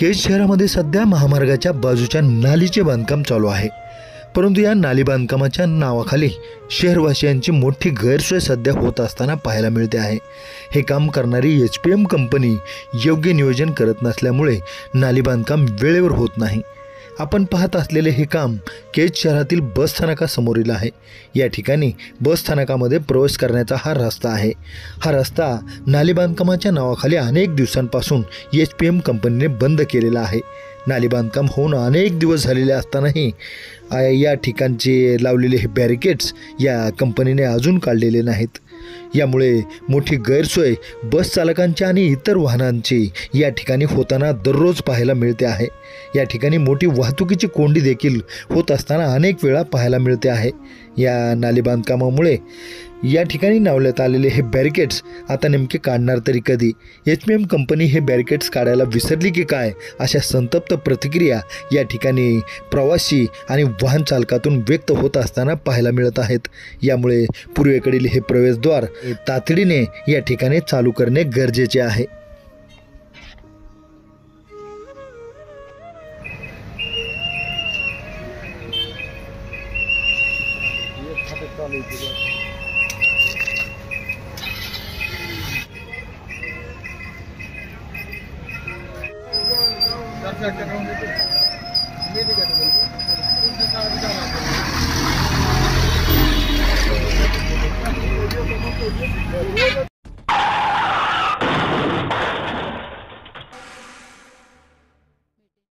केज शहरामध्ये सध्या महामार्गाच्या बाजूच्या नालीचे बांधकाम चालू आहे, परंतु या नाली बांधकामाच्या नावाखाली शहरवासियांची मोठी गैरसोय सध्या होत असताना पाहायला मिळते आहे। हे काम करणारी HPM कंपनी योग्य नियोजन करत नसल्यामुळे नाली बांधकाम वेळेवर होत नाही। आपण पाहत असलेले हे काम केज शहरातील बस स्थानकासमोरील आहे। या ठिकाणी बस स्थानकामध्ये प्रवेश करण्याचा हा रस्ता आहे। हा रस्ता नाली बांधकामाच्या नावाखाली अनेक दिवसांपासून HPM कंपनीने बंद केलेला आहे। नाली बांधकाम होऊन अनेक दिवस झालेले असतानाही या ठिकाणचे लावलेले हे बॅरिकेड्स या कंपनीने अजून काढलेले नाहीत। यामुळे मोठी गैरसोय बस चालकांची आणि इतर वाहनांची या ठिकाणी होताना दररोज पाहायला मिळते आहे। या ठिकाणी मोठी वाहतुकीची कोंडी देखील होत असताना अनेक वेळा पाहायला मिळते आहे। या नाली बांधकामामुळे या ठिकाणी लावण्यात आलेले हे बॅरिकेड्स आता नेमके काढणार तरी कधी? HPM कंपनी हे बॅरिकेड्स काढायला विसरली की काय, अशा संतप्त प्रतिक्रिया या ठिकाणी प्रवासी आणि वाहन चालकातून व्यक्त होत असताना पाहायला मिळत आहेत। यामुळे पूर्वेकडील हे प्रवेशद्वार तातडीने या ठिकाणी चालू करणे गरजेचे आहे। चालू